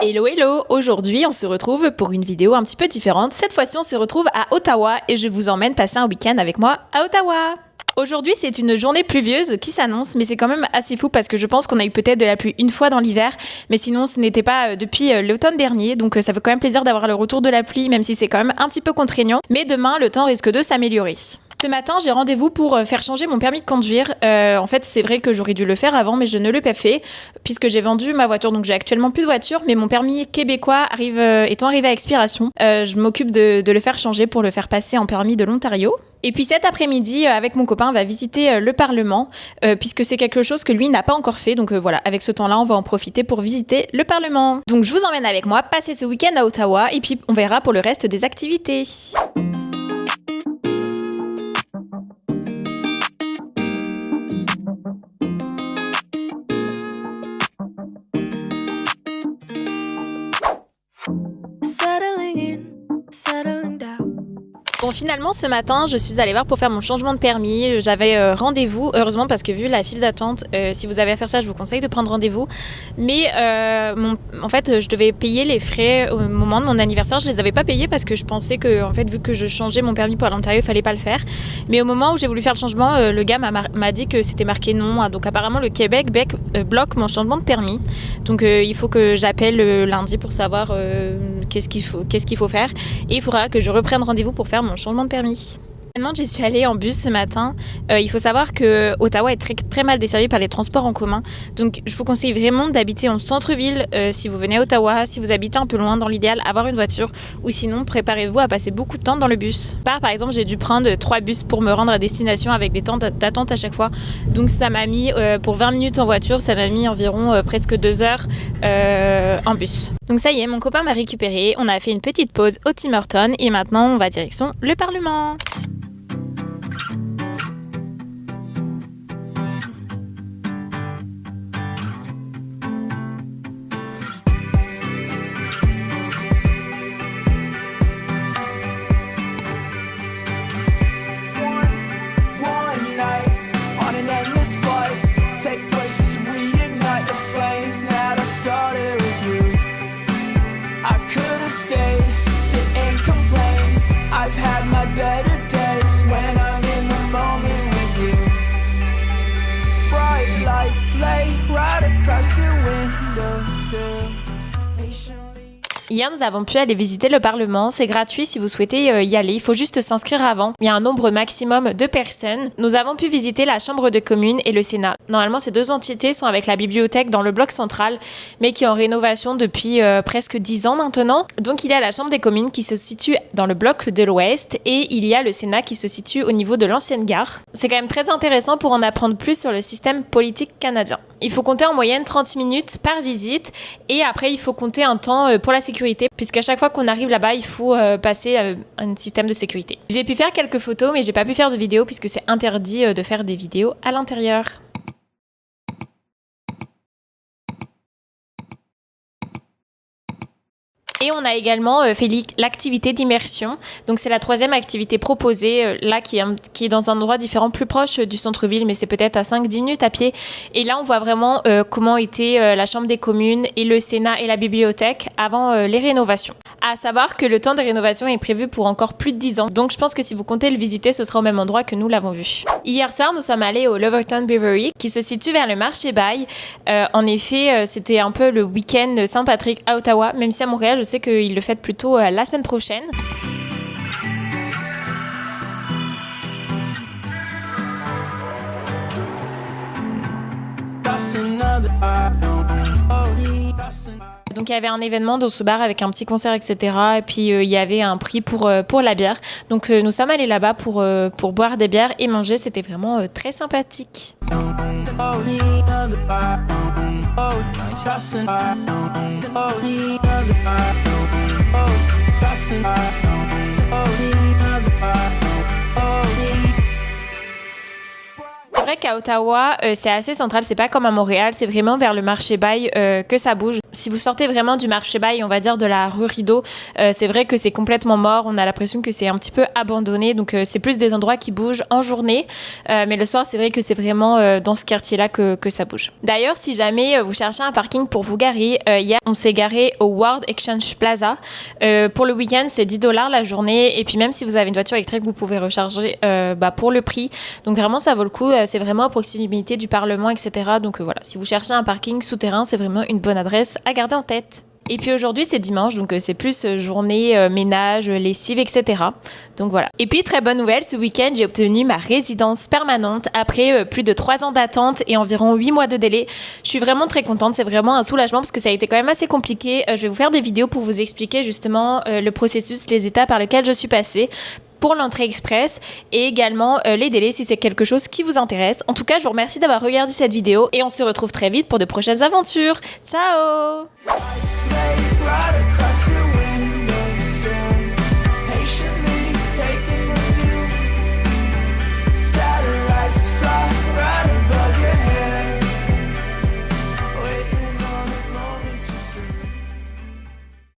Hello hello, aujourd'hui on se retrouve pour une vidéo un petit peu différente. Cette fois-ci on se retrouve à Ottawa et je vous emmène passer un week-end avec moi à Ottawa. Aujourd'hui c'est une journée pluvieuse qui s'annonce, mais c'est quand même assez fou parce que je pense qu'on a eu peut-être de la pluie une fois dans l'hiver, mais sinon ce n'était pas depuis l'automne dernier, donc ça fait quand même plaisir d'avoir le retour de la pluie, même si c'est quand même un petit peu contraignant, mais demain le temps risque de s'améliorer. Ce matin, j'ai rendez-vous pour faire changer mon permis de conduire. En fait, c'est vrai que j'aurais dû le faire avant, mais je ne l'ai pas fait puisque j'ai vendu ma voiture. Donc, j'ai actuellement plus de voiture, mais mon permis québécois étant arrivé à expiration. Je m'occupe de le faire changer pour le faire passer en permis de l'Ontario. Et puis cet après-midi, avec mon copain, on va visiter le Parlement puisque c'est quelque chose que lui n'a pas encore fait. Donc voilà, avec ce temps-là, on va en profiter pour visiter le Parlement. Donc, je vous emmène avec moi passer ce week-end à Ottawa et puis on verra pour le reste des activités. Bon, finalement, ce matin, je suis allée voir pour faire mon changement de permis. J'avais rendez-vous, heureusement, parce que vu la file d'attente, si vous avez à faire ça, je vous conseille de prendre rendez-vous. Mais en fait, je devais payer les frais au moment de mon anniversaire. Je les avais pas payés parce que je pensais que, en fait, vu que je changeais mon permis pour l'Ontario, il fallait pas le faire. Mais au moment où j'ai voulu faire le changement, le gars m'a dit que c'était marqué non. Donc apparemment, le Québec bloque mon changement de permis. Donc il faut que j'appelle lundi pour savoir qu'est-ce qu'il faut faire. Et il faudra que je reprenne rendez-vous pour faire mon changement de permis. Maintenant, j'y suis allée en bus ce matin. Il faut savoir que Ottawa est très, très mal desservi par les transports en commun. Donc, je vous conseille vraiment d'habiter en centre-ville si vous venez à Ottawa. Si vous habitez un peu loin, dans l'idéal, avoir une voiture. Ou sinon, préparez-vous à passer beaucoup de temps dans le bus. Par exemple, j'ai dû prendre 3 bus pour me rendre à destination avec des temps d'attente à chaque fois. Donc, ça m'a mis, pour 20 minutes en voiture, ça m'a mis environ presque 2 heures en bus. Donc, ça y est, mon copain m'a récupéré. On a fait une petite pause au Tim Hortons et maintenant, on va direction le Parlement. Hier, nous avons pu aller visiter le Parlement. C'est gratuit si vous souhaitez y aller. Il faut juste s'inscrire avant. Il y a un nombre maximum de personnes. Nous avons pu visiter la Chambre de communes et le Sénat. Normalement, ces deux entités sont avec la bibliothèque dans le bloc central, mais qui est en rénovation depuis presque 10 ans maintenant. Donc, il y a la Chambre des communes qui se situe dans le bloc de l'Ouest et il y a le Sénat qui se situe au niveau de l'ancienne gare. C'est quand même très intéressant pour en apprendre plus sur le système politique canadien. Il faut compter en moyenne 30 minutes par visite et après, il faut compter un temps pour la sécurité puisqu'à chaque fois qu'on arrive là-bas, il faut passer un système de sécurité. J'ai pu faire quelques photos, mais j'ai pas pu faire de vidéos puisque c'est interdit de faire des vidéos à l'intérieur. Et on a également fait l'activité d'immersion. Donc c'est la 3e activité proposée, là qui est dans un endroit différent, plus proche du centre-ville, mais c'est peut-être à 5-10 minutes à pied. Et là, on voit vraiment comment était la Chambre des communes et le Sénat et la bibliothèque avant les rénovations. À savoir que le temps de rénovation est prévu pour encore plus de 10 ans. Donc je pense que si vous comptez le visiter, ce sera au même endroit que nous l'avons vu. Hier soir, nous sommes allés au Loverton Brewery, qui se situe vers le marché Bail. En effet, c'était un peu le week-end Saint-Patrick à Ottawa, même si à Montréal, je sais qu'ils le fêtent plutôt la semaine prochaine. Donc il y avait un événement dans ce bar avec un petit concert, etc. Et puis il y avait un prix pour la bière. Donc nous sommes allés là-bas pour boire des bières et manger. C'était vraiment très sympathique. vrai qu'à Ottawa, c'est assez central, c'est pas comme à Montréal, c'est vraiment vers le marché Bail que ça bouge. Si vous sortez vraiment du marché Bail, on va dire de la rue Rideau, c'est vrai que c'est complètement mort, on a l'impression que c'est un petit peu abandonné, donc c'est plus des endroits qui bougent en journée, mais le soir c'est vrai que c'est vraiment dans ce quartier-là que ça bouge. D'ailleurs, si jamais vous cherchez un parking pour vous garer, hier on s'est garé au World Exchange Plaza. Pour le week-end, c'est 10 $ la journée, et puis même si vous avez une voiture électrique, vous pouvez recharger pour le prix. Donc vraiment, ça vaut le coup. C'est vraiment à proximité du Parlement, etc. Donc voilà, si vous cherchez un parking souterrain, c'est vraiment une bonne adresse à garder en tête. Et puis aujourd'hui, c'est dimanche, donc c'est plus journée ménage, lessive, etc. Donc voilà. Et puis, très bonne nouvelle, ce week-end, j'ai obtenu ma résidence permanente après plus de 3 ans d'attente et environ 8 mois de délai. Je suis vraiment très contente, c'est vraiment un soulagement parce que ça a été quand même assez compliqué. Je vais vous faire des vidéos pour vous expliquer justement le processus, les étapes par lesquelles je suis passée pour l'entrée express et également les délais si c'est quelque chose qui vous intéresse. En tout cas, je vous remercie d'avoir regardé cette vidéo et on se retrouve très vite pour de prochaines aventures. Ciao!